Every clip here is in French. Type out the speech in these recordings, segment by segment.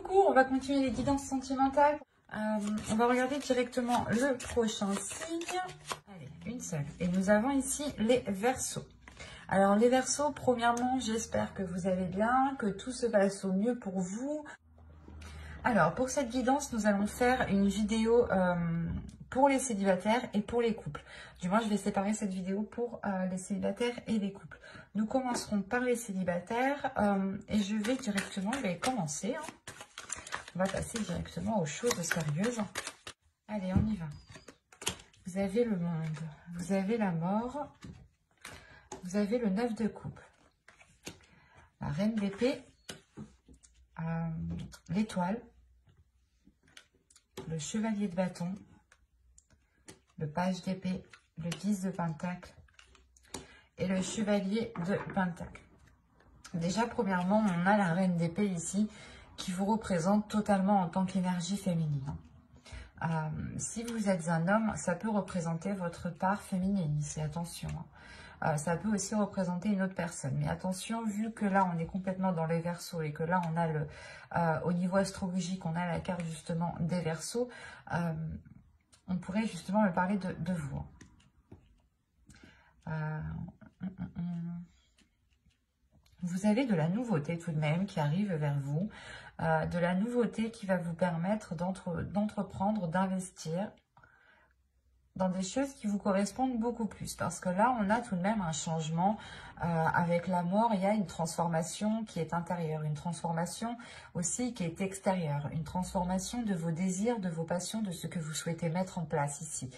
coucou, on va continuer les guidances sentimentales. On va regarder directement le prochain signe. Allez, une seule. Et nous avons ici les Verseaux. Alors les Verseaux, premièrement, j'espère que vous allez bien, que tout se passe au mieux pour vous. Alors pour cette guidance, nous allons faire une vidéo pour les célibataires et pour les couples. Du moins, je vais séparer cette vidéo pour les célibataires et les couples. Nous commencerons par les célibataires et je vais directement, commencer. On va passer directement aux choses sérieuses. Allez, on y va. Vous avez le monde, vous avez la mort, vous avez le 9 de coupe, la reine d'épée, l'étoile, le chevalier de bâton, le page d'épée, le 10 de pentacle et le chevalier de pentacle. Déjà, premièrement, on a la reine d'épée ici qui vous représente totalement en tant qu'énergie féminine. Si vous êtes un homme, ça peut représenter votre part féminine ici, attention. Ça peut aussi représenter une autre personne. Mais attention, vu que là, on est complètement dans les Verseaux et que là, on a au niveau astrologique, on a la carte justement des Verseaux, on pourrait justement me parler de vous. Vous avez de la nouveauté tout de même qui arrive vers vous, de la nouveauté qui va vous permettre d'entreprendre, d'investir dans des choses qui vous correspondent beaucoup plus. Parce que là, on a tout de même un changement. Avec la mort, il y a une transformation qui est intérieure, une transformation aussi qui est extérieure, une transformation de vos désirs, de vos passions, de ce que vous souhaitez mettre en place ici.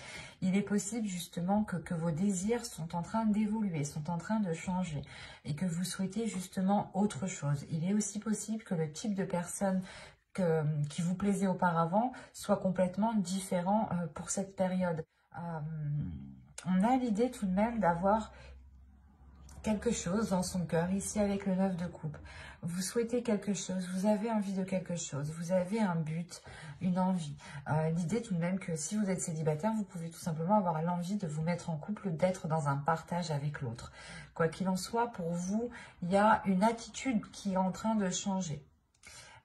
Il est possible justement que vos désirs sont en train d'évoluer, sont en train de changer et que vous souhaitez justement autre chose. Il est aussi possible que le type de personne qui vous plaisait auparavant soit complètement différent pour cette période. On a l'idée tout de même d'avoir quelque chose dans son cœur, ici avec le 9 de coupe. Vous souhaitez quelque chose, vous avez envie de quelque chose, vous avez un but, une envie. L'idée tout de même que si vous êtes célibataire, vous pouvez tout simplement avoir l'envie de vous mettre en couple, d'être dans un partage avec l'autre. Quoi qu'il en soit, pour vous, il y a une attitude qui est en train de changer.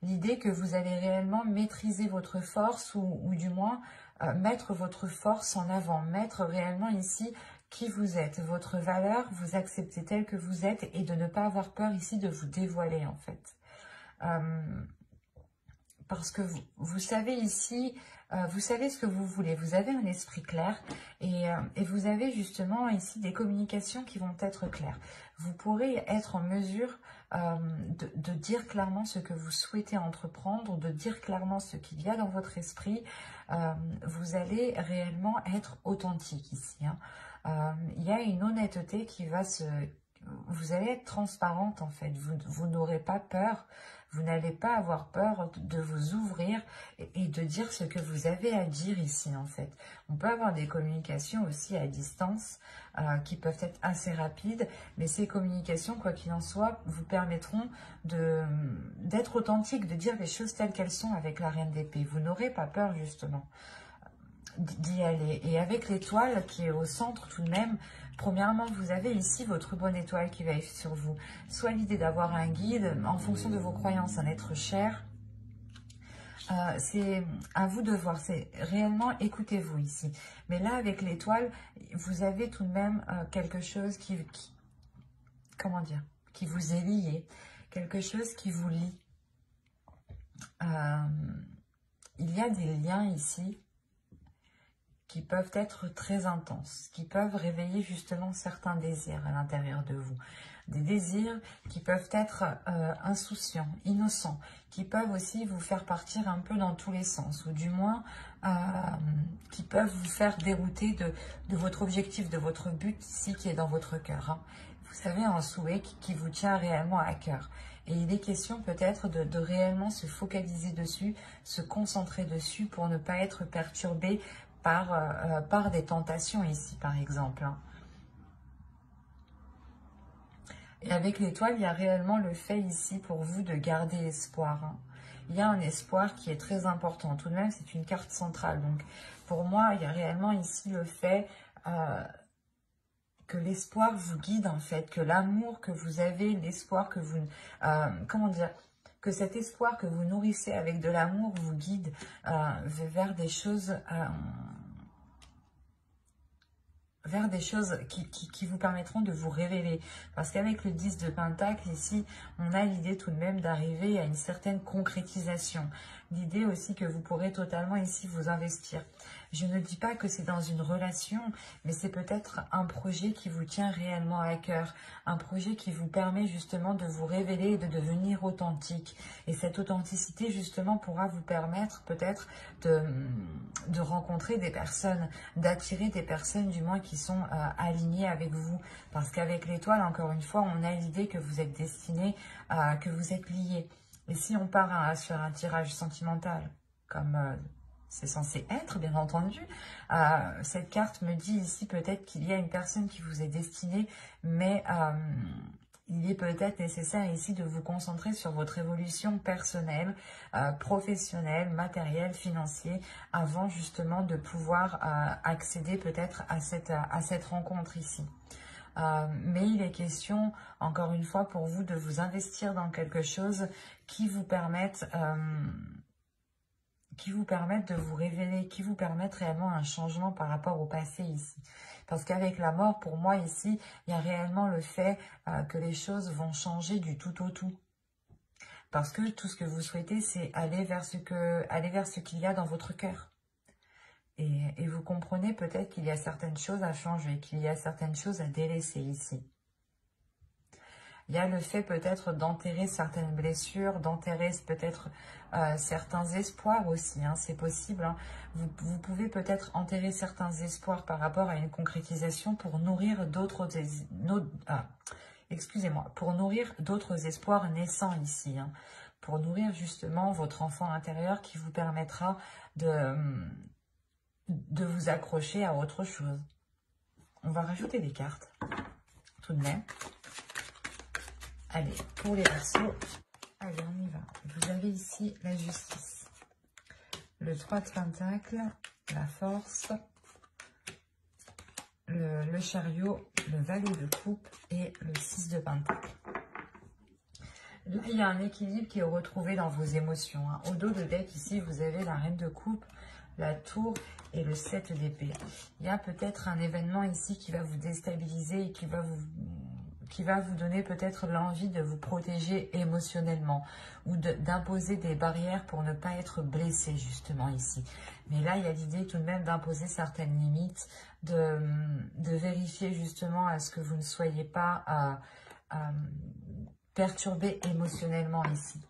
L'idée que vous allez réellement maîtriser votre force ou du moins mettre votre force en avant, mettre réellement ici qui vous êtes, votre valeur, vous acceptez tel que vous êtes et de ne pas avoir peur ici de vous dévoiler en fait. Parce que vous savez ici, vous savez ce que vous voulez, vous avez un esprit clair et vous avez justement ici des communications qui vont être claires. Vous pourrez être en mesure de dire clairement ce que vous souhaitez entreprendre, de dire clairement ce qu'il y a dans votre esprit. Vous allez réellement être authentique ici. Il y a une honnêteté qui va se... Vous allez être transparente en fait, vous n'aurez pas peur, vous n'allez pas avoir peur de vous ouvrir et de dire ce que vous avez à dire ici en fait. On peut avoir des communications aussi à distance qui peuvent être assez rapides, mais ces communications, quoi qu'il en soit, vous permettront d'être authentique, de dire les choses telles qu'elles sont avec la reine d'épée. Vous n'aurez pas peur justement d'y aller. Et avec l'étoile qui est au centre tout de même, premièrement, vous avez ici votre bonne étoile qui va être sur vous. Soit l'idée d'avoir un guide, en fonction de vos croyances, un être cher. C'est à vous de voir, c'est réellement écoutez-vous ici. Mais là, avec l'étoile, vous avez tout de même quelque chose comment dire, qui vous est lié, quelque chose qui vous lie. Il y a des liens ici qui peuvent être très intenses, qui peuvent réveiller justement certains désirs à l'intérieur de vous. Des désirs qui peuvent être insouciants, innocents, qui peuvent aussi vous faire partir un peu dans tous les sens, ou du moins qui peuvent vous faire dérouter de votre objectif, de votre but ici qui est dans votre cœur. Vous savez, un souhait qui vous tient réellement à cœur. Et il est question peut-être de réellement se focaliser dessus, se concentrer dessus pour ne pas être perturbé par des tentations ici, par exemple. Et avec l'étoile, il y a réellement le fait ici pour vous de garder espoir. Il y a un espoir qui est très important. Tout de même, c'est une carte centrale. Donc, pour moi, il y a réellement ici le fait que l'espoir vous guide, en fait. Que l'amour que vous avez, l'espoir que vous... comment dire ? que cet espoir que vous nourrissez avec de l'amour vous guide vers des choses... vers des choses qui vous permettront de vous révéler. Parce qu'avec le 10 de Pentacle, ici, on a l'idée tout de même d'arriver à une certaine concrétisation. L'idée aussi que vous pourrez totalement ici vous investir. Je ne dis pas que c'est dans une relation, mais c'est peut-être un projet qui vous tient réellement à cœur. Un projet qui vous permet justement de vous révéler et de devenir authentique. Et cette authenticité justement pourra vous permettre peut-être de rencontrer des personnes, d'attirer des personnes du moins qui sont alignées avec vous. Parce qu'avec l'étoile, encore une fois, on a l'idée que vous êtes destiné, que vous êtes liés. Et si on part sur un tirage sentimental, comme c'est censé être, bien entendu, cette carte me dit ici peut-être qu'il y a une personne qui vous est destinée, mais il est peut-être nécessaire ici de vous concentrer sur votre évolution personnelle, professionnelle, matérielle, financière, avant justement de pouvoir accéder peut-être à cette rencontre ici. Mais il est question, encore une fois, pour vous de vous investir dans quelque chose qui vous permette de vous révéler, qui vous permette réellement un changement par rapport au passé ici. Parce qu'avec la mort, pour moi ici, il y a réellement le fait que les choses vont changer du tout au tout. Parce que tout ce que vous souhaitez, c'est aller vers ce qu'il y a dans votre cœur. Et vous comprenez peut-être qu'il y a certaines choses à changer, qu'il y a certaines choses à délaisser ici. Il y a le fait peut-être d'enterrer certaines blessures, d'enterrer peut-être certains espoirs aussi, hein, c'est possible. Hein. Vous pouvez peut-être enterrer certains espoirs par rapport à une concrétisation pour nourrir d'autres pour nourrir d'autres espoirs naissants ici. Hein, pour nourrir justement votre enfant intérieur qui vous permettra de vous accrocher à autre chose. On va rajouter des cartes, tout de même. Allez, pour les Verseaux, allez, on y va. Vous avez ici la justice, le 3 de Pentacle, la force, le chariot, le valet de coupe et le 6 de Pentacle. Là, il y a un équilibre qui est retrouvé dans vos émotions. Hein. Au dos de deck, ici, vous avez la reine de coupe, la tour et le 7 d'épée. Il y a peut-être un événement ici qui va vous déstabiliser et qui va vous donner peut-être l'envie de vous protéger émotionnellement ou d'imposer des barrières pour ne pas être blessé justement ici. Mais là, il y a l'idée tout de même d'imposer certaines limites, de vérifier justement à ce que vous ne soyez pas perturbé émotionnellement ici.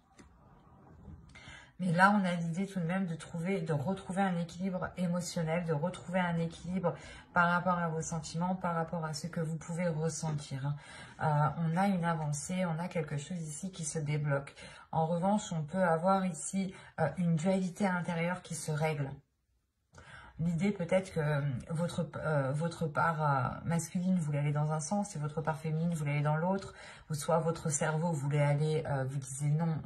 Mais là, on a l'idée tout de même de retrouver un équilibre émotionnel, de retrouver un équilibre par rapport à vos sentiments, par rapport à ce que vous pouvez ressentir. On a une avancée, on a quelque chose ici qui se débloque. En revanche, on peut avoir ici une dualité intérieure qui se règle. L'idée peut-être que votre part masculine voulait aller dans un sens et votre part féminine voulait aller dans l'autre, ou soit votre cerveau voulait aller, vous disiez non,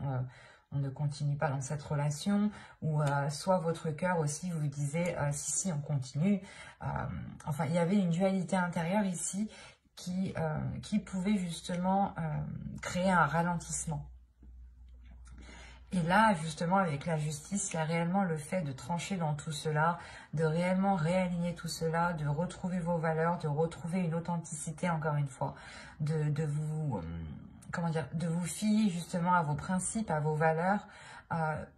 on ne continue pas dans cette relation, ou soit votre cœur aussi vous disait si, on continue. Enfin, il y avait une dualité intérieure ici qui pouvait justement créer un ralentissement. Et là, justement, avec la justice, il y a réellement le fait de trancher dans tout cela, de réellement réaligner tout cela, de retrouver vos valeurs, de retrouver une authenticité, encore une fois, de vous fier justement à vos principes, à vos valeurs,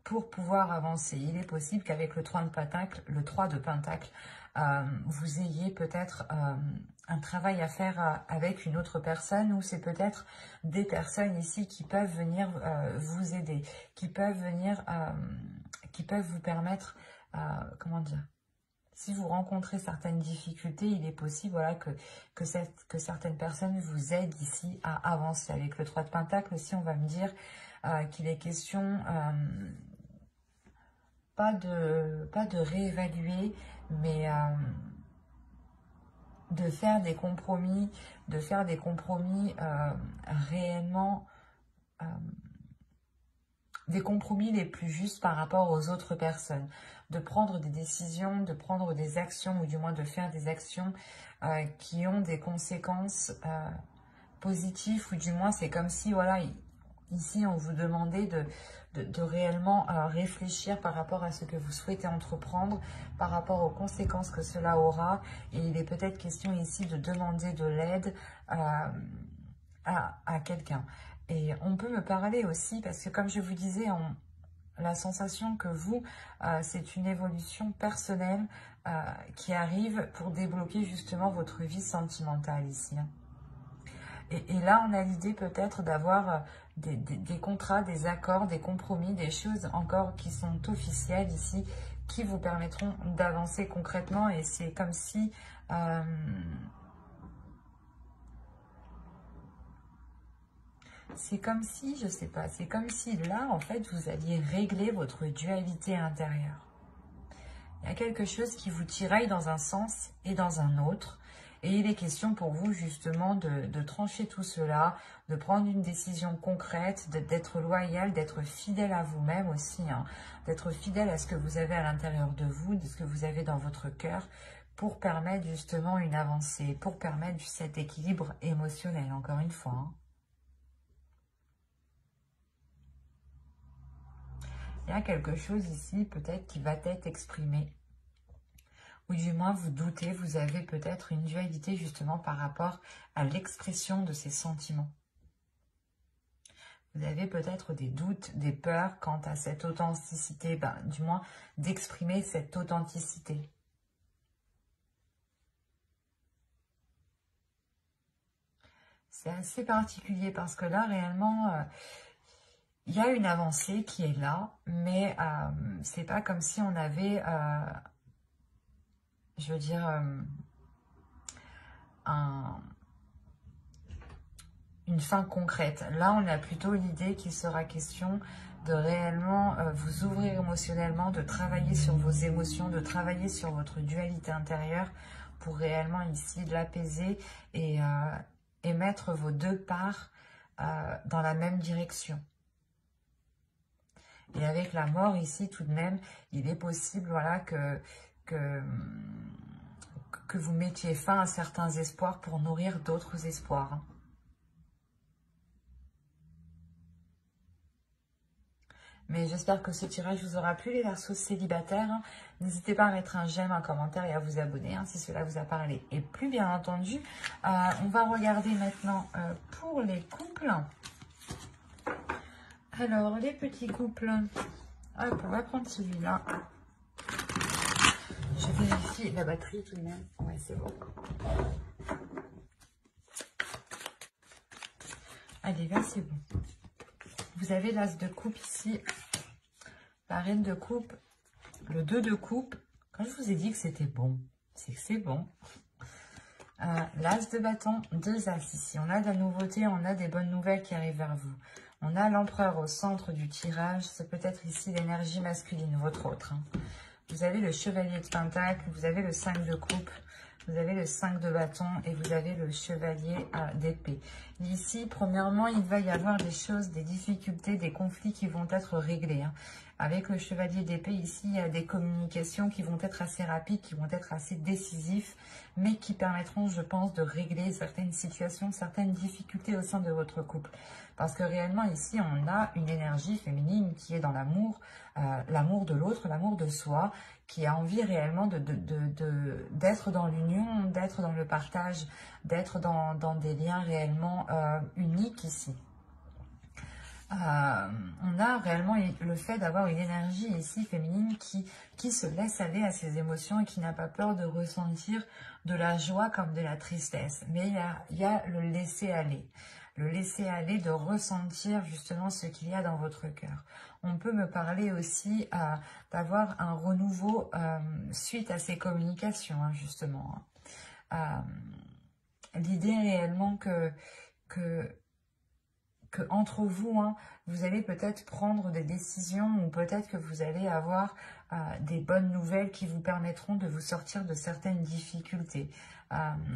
pour pouvoir avancer. Il est possible qu'avec le 3 de Pentacle, vous ayez peut-être un travail à faire avec une autre personne, ou c'est peut-être des personnes ici qui peuvent venir vous aider, qui peuvent vous permettre, comment dire, si vous rencontrez certaines difficultés, il est possible voilà, que certaines personnes vous aident ici à avancer. Avec le 3 de Pentacle aussi, on va me dire qu'il est question pas de réévaluer, mais de faire des compromis, réellement, des compromis les plus justes par rapport aux autres personnes, de prendre des décisions, de prendre des actions, ou du moins de faire des actions qui ont des conséquences positives, ou du moins c'est comme si, voilà, ici, on vous demandait de réellement réfléchir par rapport à ce que vous souhaitez entreprendre, par rapport aux conséquences que cela aura. Et il est peut-être question ici de demander de l'aide à quelqu'un. Et on peut me parler aussi, parce que comme je vous disais, la sensation que vous, c'est une évolution personnelle qui arrive pour débloquer justement votre vie sentimentale ici. Et là, on a l'idée peut-être d'avoir des contrats, des accords, des compromis, des choses encore qui sont officielles ici, qui vous permettront d'avancer concrètement. Et c'est comme si... c'est comme si, je sais pas, c'est comme si là, en fait, vous alliez régler votre dualité intérieure. Il y a quelque chose qui vous tiraille dans un sens et dans un autre. Et il est question pour vous justement de trancher tout cela, de prendre une décision concrète, d'être loyal, d'être fidèle à vous-même aussi, hein, d'être fidèle à ce que vous avez à l'intérieur de vous, de ce que vous avez dans votre cœur, pour permettre justement une avancée, pour permettre cet équilibre émotionnel, encore une fois. Hein. Il y a quelque chose ici peut-être qui va être exprimé. Ou du moins vous doutez, vous avez peut-être une dualité justement par rapport à l'expression de ces sentiments. Vous avez peut-être des doutes, des peurs quant à cette authenticité, du moins d'exprimer cette authenticité. C'est assez particulier parce que là réellement... il y a une avancée qui est là, mais c'est pas comme si on avait, je veux dire, une fin concrète. Là, on a plutôt l'idée qu'il sera question de réellement vous ouvrir émotionnellement, de travailler sur vos émotions, de travailler sur votre dualité intérieure pour réellement ici l'apaiser et mettre vos deux parts dans la même direction. Et avec la mort ici, tout de même, il est possible voilà, que vous mettiez fin à certains espoirs pour nourrir d'autres espoirs. Mais j'espère que ce tirage vous aura plu, les Verseaux célibataires. N'hésitez pas à mettre un j'aime, un commentaire et à vous abonner si cela vous a parlé. Et plus bien entendu, on va regarder maintenant pour les couples. Alors, les petits couples, hop, on va prendre celui-là. Je vérifie la batterie tout de même. Ouais, c'est bon. Allez, là, c'est bon. Vous avez l'as de coupe ici, la reine de coupe, le 2 de coupe. Quand je vous ai dit que c'était bon, c'est que c'est bon. L'as de bâton, 2 as ici. On a de la nouveauté, on a des bonnes nouvelles qui arrivent vers vous. On a l'empereur au centre du tirage. C'est peut-être ici l'énergie masculine, votre autre. Hein. Vous avez le chevalier de pentacle, vous avez le 5 de coupe, vous avez le 5 de bâton et vous avez le chevalier d'épée. Ici, premièrement, il va y avoir des choses, des difficultés, des conflits qui vont être réglés. Hein. Avec le chevalier d'épée, ici, il y a des communications qui vont être assez rapides, qui vont être assez décisifs, mais qui permettront, je pense, de régler certaines situations, certaines difficultés au sein de votre couple. Parce que réellement, ici, on a une énergie féminine qui est dans l'amour, l'amour de l'autre, l'amour de soi, qui a envie réellement d'être dans l'union, d'être dans le partage, d'être dans des liens réellement uniques ici. On a réellement le fait d'avoir une énergie ici féminine qui se laisse aller à ses émotions et qui n'a pas peur de ressentir de la joie comme de la tristesse. Mais il y a le laisser aller. Le laisser aller, de ressentir justement ce qu'il y a dans votre cœur. On peut me parler aussi d'avoir un renouveau suite à ces communications, hein, justement. L'idée réellement que entre vous, hein, vous allez peut-être prendre des décisions ou peut-être que vous allez avoir des bonnes nouvelles qui vous permettront de vous sortir de certaines difficultés.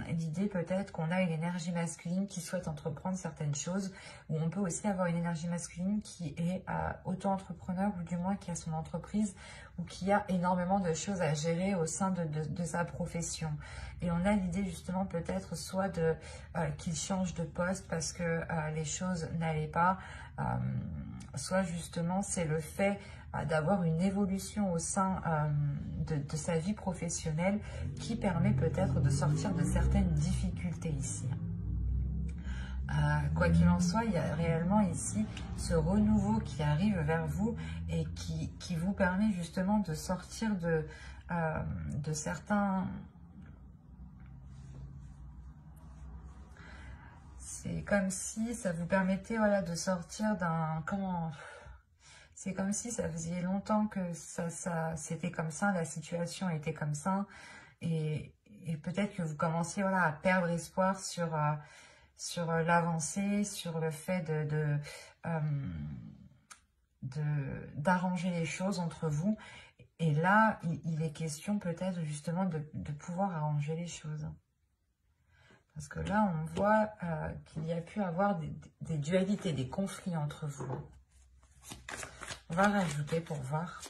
L'idée peut-être qu'on a une énergie masculine qui souhaite entreprendre certaines choses, ou on peut aussi avoir une énergie masculine qui est auto-entrepreneur ou du moins qui a son entreprise ou qui a énormément de choses à gérer au sein de sa profession. Et on a l'idée justement peut-être soit qu'il change de poste parce que les choses n'allaient pas, soit justement c'est le fait d'avoir une évolution au sein de sa vie professionnelle qui permet peut-être de sortir de certaines difficultés ici. Quoi qu'il en soit, il y a réellement ici ce renouveau qui arrive vers vous et qui vous permet justement de sortir de certains... C'est comme si ça vous permettait, voilà, de sortir d'un... C'est comme si ça faisait longtemps que c'était comme ça, la situation était comme ça. Et peut-être que vous commenciez, voilà, à perdre espoir sur l'avancée, sur le fait d'arranger les choses entre vous. Et là, il est question peut-être justement de pouvoir arranger les choses. Parce que là, on voit qu'il y a pu avoir des dualités, des conflits entre vous. On va rajouter pour voir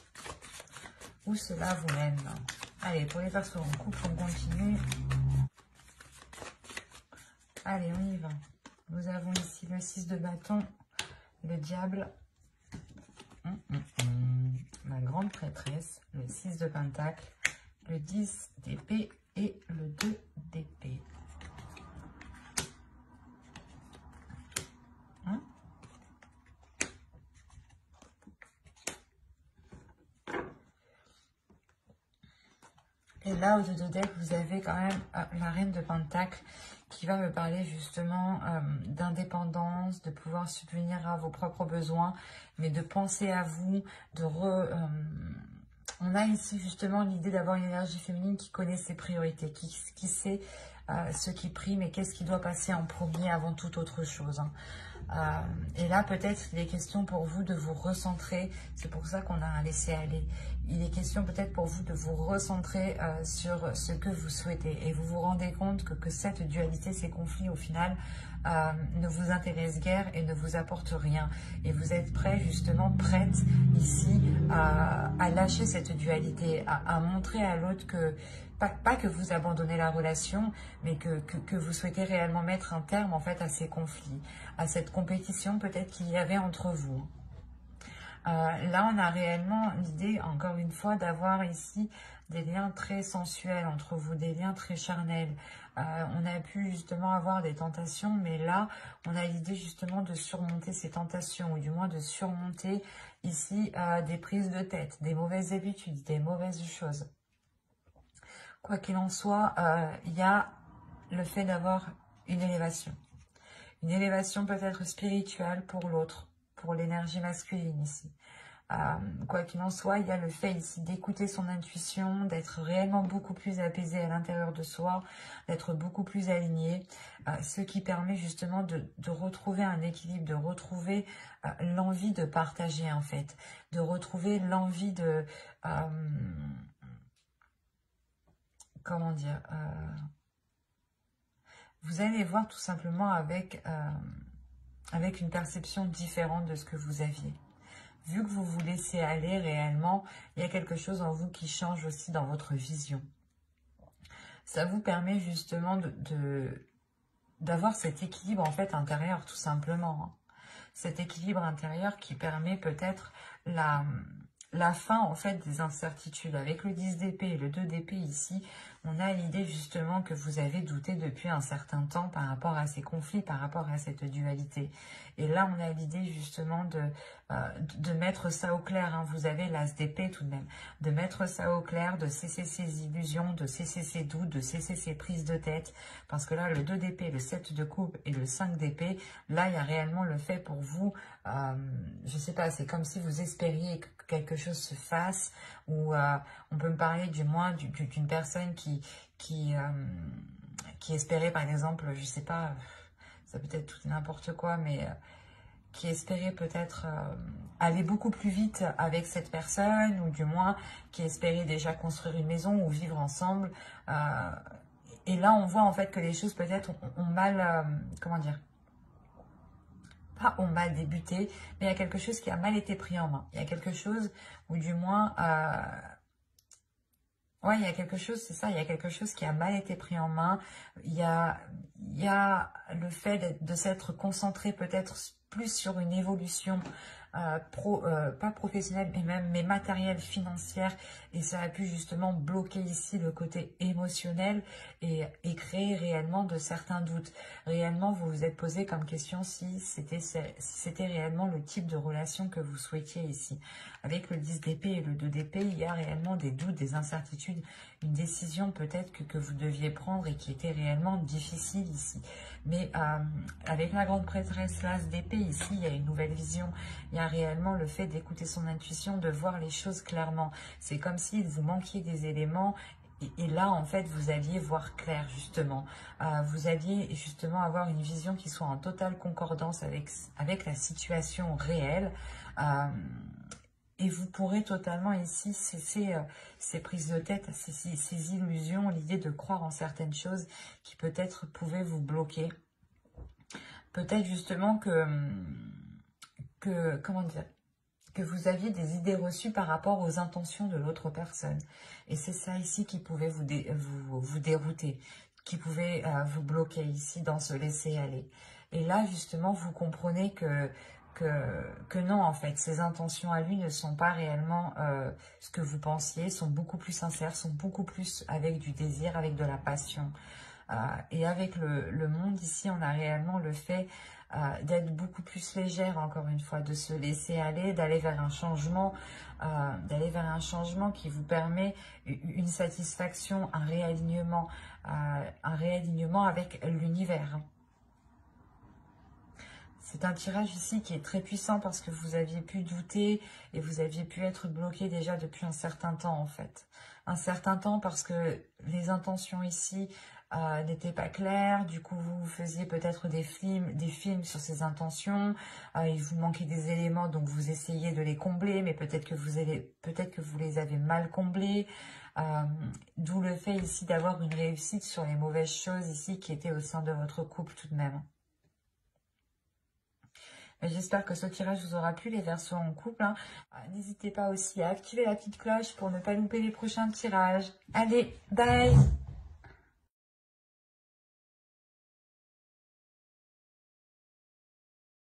où cela vous mène. Allez, pour les persos en couple, on continue. Allez, on y va. Nous avons ici le 6 de bâton, le diable, la grande prêtresse, le 6 de pentacle, le 10 d'épée et le 2 d'épée. Et là, au dos de deck, vous avez quand même la reine de pentacle qui va me parler justement d'indépendance, de pouvoir subvenir à vos propres besoins, mais de penser à vous, on a ici justement l'idée d'avoir une énergie féminine qui connaît ses priorités, qui sait ce qui prime et qu'est-ce qui doit passer en premier avant toute autre chose. Et là, peut-être, il est question pour vous de vous recentrer. C'est pour ça qu'on a un laisser-aller. Il est question peut-être pour vous de vous recentrer sur ce que vous souhaitez. Et vous vous rendez compte que cette dualité, ces conflits, au final, ne vous intéressent guère et ne vous apportent rien. Et vous êtes prêt, justement, prête ici à lâcher cette dualité, à montrer à l'autre que... Pas que vous abandonnez la relation, mais que vous souhaitez réellement mettre un terme en fait à ces conflits, à cette compétition peut-être qu'il y avait entre vous. Là, on a réellement l'idée, encore une fois, d'avoir ici des liens très sensuels entre vous, des liens très charnels. On a pu justement avoir des tentations, mais là, on a l'idée justement de surmonter ces tentations, ou du moins de surmonter ici des prises de tête, des mauvaises habitudes, des mauvaises choses. Quoi qu'il en soit, il y a le fait d'avoir une élévation. Une élévation peut-être spirituelle pour l'autre, pour l'énergie masculine ici. Quoi qu'il en soit, il y a le fait ici d'écouter son intuition, d'être réellement beaucoup plus apaisé à l'intérieur de soi, d'être beaucoup plus aligné, ce qui permet justement de retrouver un équilibre, de retrouver l'envie de partager en fait, de retrouver l'envie de... comment dire, vous allez voir tout simplement avec une perception différente de ce que vous aviez. Vu que vous vous laissez aller réellement, il y a quelque chose en vous qui change aussi dans votre vision. Ça vous permet justement d'avoir cet équilibre en fait intérieur tout simplement. Cet équilibre intérieur qui permet peut-être la fin en fait des incertitudes. Avec le 10 d'épée et le 2 d'épée ici, on a l'idée justement que vous avez douté depuis un certain temps par rapport à ces conflits, par rapport à cette dualité. Et là, on a l'idée justement de mettre ça au clair. Hein. Vous avez l'as d'épée tout de même. De mettre ça au clair, de cesser ces illusions, de cesser ces doutes, de cesser ces prises de tête. Parce que là, le 2 d'épée, le 7 de coupe et le 5 d'épée, là, il y a réellement le fait pour vous, je sais pas, c'est comme si vous espériez que quelque chose se fasse, ou on peut me parler du moins d'une personne qui espérait par exemple, je sais pas, ça peut être tout n'importe quoi, mais qui espérait peut-être aller beaucoup plus vite avec cette personne, ou du moins qui espérait déjà construire une maison ou vivre ensemble. Et là, on voit en fait que les choses peut-être ont mal, comment dire, pas ont mal débuté, mais il y a quelque chose qui a mal été pris en main. Il y a quelque chose, ou du moins, ouais, il y a quelque chose, c'est ça, il y a quelque chose qui a mal été pris en main. Il y a le fait de s'être concentré peut-être plus sur une évolution pas professionnelle mais matérielle, financière, et ça a pu justement bloquer ici le côté émotionnel et créer réellement de certains doutes. Réellement, vous vous êtes posé comme question si c'était réellement le type de relation que vous souhaitiez ici. Avec le 10 d'épée et le 2 d'épée, il y a réellement des doutes, des incertitudes, une décision peut-être que vous deviez prendre et qui était réellement difficile ici. Mais avec la grande prêtresse, l'as d'épée, ici, il y a une nouvelle vision. Il y a réellement le fait d'écouter son intuition, de voir les choses clairement. C'est comme si vous manquiez des éléments. Et là, en fait, vous alliez voir clair, justement. Vous alliez, justement, avoir une vision qui soit en totale concordance avec la situation réelle. Et vous pourrez totalement ici cesser ces prises de tête, ces illusions, l'idée de croire en certaines choses qui peut-être pouvaient vous bloquer. Peut-être justement comment dire, que vous aviez des idées reçues par rapport aux intentions de l'autre personne. Et c'est ça ici qui pouvait vous dérouter, qui pouvait vous bloquer ici dans ce laisser aller. Et là, justement, vous comprenez que non, en fait, ses intentions à lui ne sont pas réellement ce que vous pensiez, sont beaucoup plus sincères, sont beaucoup plus avec du désir, avec de la passion. Et avec le monde ici, on a réellement le fait d'être beaucoup plus légère, encore une fois, de se laisser aller, d'aller vers un changement, qui vous permet une satisfaction, un réalignement avec l'univers. C'est un tirage ici qui est très puissant parce que vous aviez pu douter et vous aviez pu être bloqué déjà depuis un certain temps, en fait. Un certain temps parce que les intentions ici n'étaient pas claires. Du coup, vous faisiez peut-être des films sur ces intentions. Il vous manquait des éléments, donc vous essayez de les combler, mais peut-être que vous les avez mal comblés. D'où le fait ici d'avoir une réussite sur les mauvaises choses ici qui étaient au sein de votre couple tout de même. J'espère que ce tirage vous aura plu, les Verseaux en couple. Hein. N'hésitez pas aussi à activer la petite cloche pour ne pas louper les prochains tirages. Allez, bye!